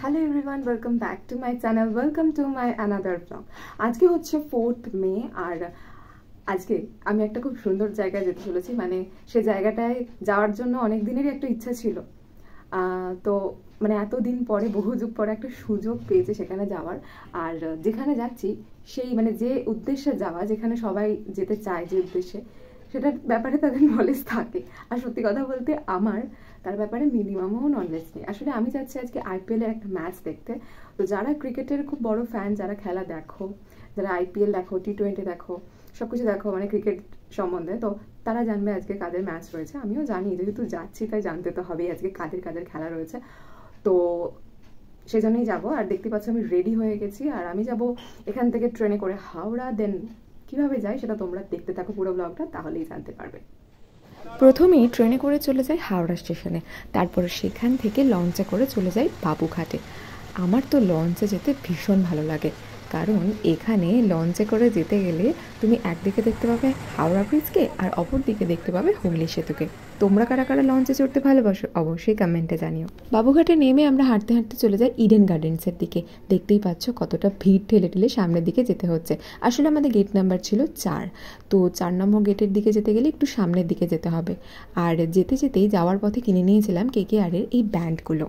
Hello everyone, welcome back to my channel, welcome to my another blog. আজকে হচ্ছে 4th মে আর আজকে আমি একটা খুব সুন্দর জায়গায় যেতে চলেছি। মানে সে জায়গাটায় যাওয়ার জন্য অনেক দিনেরই একটা ইচ্ছা ছিল। তো মানে এতদিন পরে, বহু যুগ পরে একটা সুযোগ পেয়েছে সেখানে যাওয়ার। আর যেখানে যাচ্ছি সেই মানে যে উদ্দেশ্যে যাওয়া, যেখানে সবাই যেতে চায় যে উদ্দেশ্যে, সেটার ব্যাপারে তাদের নলেজ থাকে। আর সত্যি কথা বলতে আমার তার ব্যাপারে মিনিমামও নলেজ নেই। আসলে আমি যাচ্ছি আজকে আইপিএল এর একটা ম্যাচ দেখতে। তো যারা ক্রিকেটের খুব বড় ফ্যান, যারা খেলা দেখো, যারা আইপিএল দেখো, টি20 দেখো, সবকিছু দেখো মানে ক্রিকেট সম্বন্ধে, তো তারা জানবে আজকে কাদের ম্যাচ রয়েছে। আমিও জানি, যেহেতু যাচ্ছি তাই জানতে তো হবেই আজকে কাদের কাদের খেলা রয়েছে। তো সেজন্যই যাবো। আর দেখতে পাচ্ছ আমি রেডি হয়ে গেছি। আর আমি যাব এখান থেকে ট্রেনে করে হাওড়া, দেন কিভাবে যাই সেটা তোমরা দেখতে থাকো পুরো ব্লগটা, তাহলেই জানতে পারবে। প্রথমেই ট্রেনে করে চলে যাই হাওড়া স্টেশনে, তারপর সেখান থেকে লঞ্চে করে চলে যাই বাবুঘাটে। আমার তো লঞ্চে যেতে ভীষণ ভালো লাগে, কারণ এখানে লঞ্চে করে যেতে গেলে তুমি একদিকে দেখতে পাবে হাওড়া ব্রিজকে আর অপর দিকে দেখতে পাবে হুগলি সেতুকে। তোমরা কারা কারা লঞ্চে চড়তে ভালোবাসো অবশ্যই কমেন্টে জানিও। বাবুঘাটে নেমে আমরা হাঁটতে হাঁটতে চলে যাই ইডেন গার্ডেন্সের দিকে। দেখতেই পাচ্ছ কতটা ভিড় ঠেলে ঠেলে সামনের দিকে যেতে হচ্ছে। আসলে আমাদের গেট নাম্বার ছিল 4, তো 4 নম্বর গেটের দিকে যেতে গেলে একটু সামনের দিকে যেতে হবে। আর যেতে যেতেই যাওয়ার পথে কিনে নিয়েছিলাম KKR-এর এই ব্যান্ডগুলো।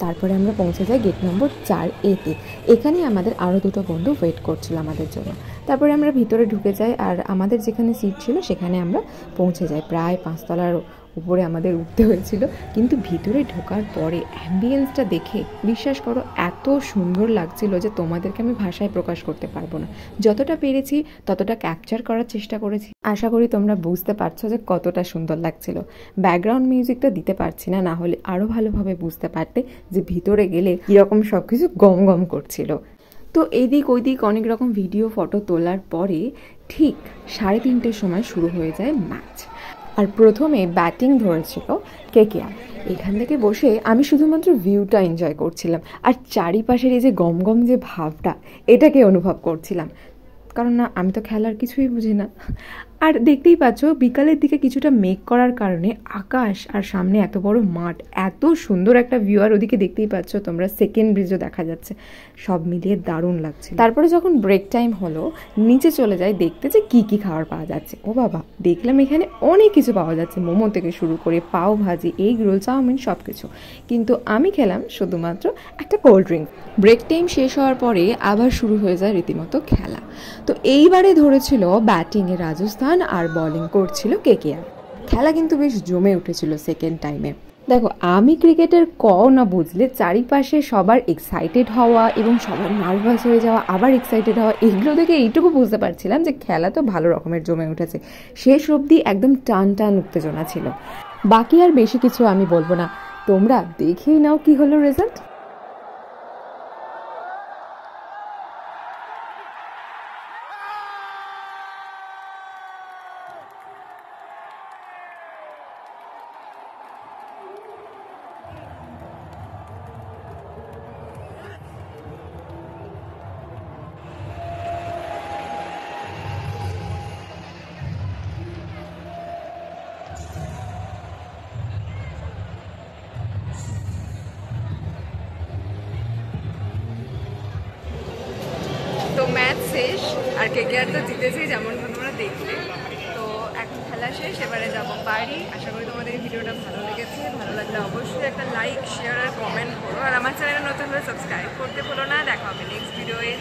তারপরে আমরা পৌঁছে যাই গেট নম্বর 4A-তে। এখানে আমাদের আরও দুটো বন্ধু ওয়েট করছিল আমাদের জন্য। তারপরে আমরা ভিতরে ঢুকে যাই, আর আমাদের যেখানে সিট ছিল সেখানে আমরা পৌঁছে যাই। প্রায় 5 তলার উপরে আমাদের উঠতে হয়েছিল, কিন্তু ভিতরে ঢোকার পরে অ্যাম্বিয়েন্সটা দেখে বিশ্বাস করো এত সুন্দর লাগছিল যে তোমাদেরকে আমি ভাষায় প্রকাশ করতে পারবো না। যতটা পেরেছি ততটা ক্যাপচার করার চেষ্টা করেছি। আশা করি তোমরা বুঝতে পারছো যে কতটা সুন্দর লাগছিল। ব্যাকগ্রাউন্ড মিউজিকটা দিতে পারছি না, না হলে আরও ভালোভাবে বুঝতে পারতে যে ভিতরে গেলে কীরকম সব কিছু গম গম করছিল। তো এইদিক ওইদিক অনেক রকম ভিডিও ফটো তোলার পরে ঠিক 3:30-র সময় শুরু হয়ে যায় ম্যাচ। আর প্রথমে ব্যাটিং ধরেছিল KKR। এখান থেকে বসে আমি শুধুমাত্র ভিউটা এনজয় করছিলাম, আর চারিপাশের এই যে গম গম যে ভাবটা, এটাকে অনুভব করছিলাম। কারণ না, আমি তো খেলার কিছুই বুঝি না। আর দেখতেই পাচ্ছ বিকালের দিকে কিছুটা মেঘ করার কারণে আকাশ আর সামনে এত বড় মাঠ, এত সুন্দর একটা ভিউ। আর ওদিকে দেখতেই পাচ্ছ তোমরা সেকেন্ড ব্রিজও দেখা যাচ্ছে। সব মিলিয়ে দারুণ লাগছে। তারপরে যখন ব্রেক টাইম হলো, নিচে চলে যাই দেখতে যে কি কি খাবার পাওয়া যাচ্ছে। ও বাবা, দেখলাম এখানে অনেক কিছু পাওয়া যাচ্ছে, মোমো থেকে শুরু করে পাও ভাজি, এগ রোল, চাউমিন, সব কিছু। কিন্তু আমি খেলাম শুধুমাত্র একটা কোল্ড ড্রিঙ্ক। ব্রেক টাইম শেষ হওয়ার পরে আবার শুরু হয়ে যায় রীতিমতো খেলা। তো এইবারে ধরেছিল ব্যাটিংয়ে রাজস্থান আর বোলিং করছিল KKR। খেলা কিন্তু বেশ জমে উঠেছিল সেকেন্ড টাইমে। দেখো, আমি ক্রিকেটের না বুঝলে চারিপাশে সবার এক্সাইটেড হওয়া এবং সবার নার্ভাস হয়ে যাওয়া, আবার এক্সাইটেড হওয়া, এগুলো দেখে এইটুকু বুঝতে পারছিলাম যে খেলা তো ভালো রকমের জমে উঠেছে। শেষ অবধি একদম টান টান উত্তেজনা ছিল। বাকি আর বেশি কিছু আমি বলবো না, তোমরা দেখেই নাও কি হলো রেজাল্ট। তো ম্যাচ শেষ, আর KKR তো জিতেছে যেমনটা তোমরা দেখলে। তো এখন খেলা শেষ, এবারে যাবো বাড়ি। আশা করি তোমাদের এই ভিডিওটা ভালো লেগেছে। ভালো লাগলে অবশ্যই একটা লাইক, শেয়ার আর কমেন্ট করো। আর আমার চ্যানেলে নতুন হলে সাবস্ক্রাইব করতে ভুলো না। দেখা হবে নেক্সট ভিডিওয়ে।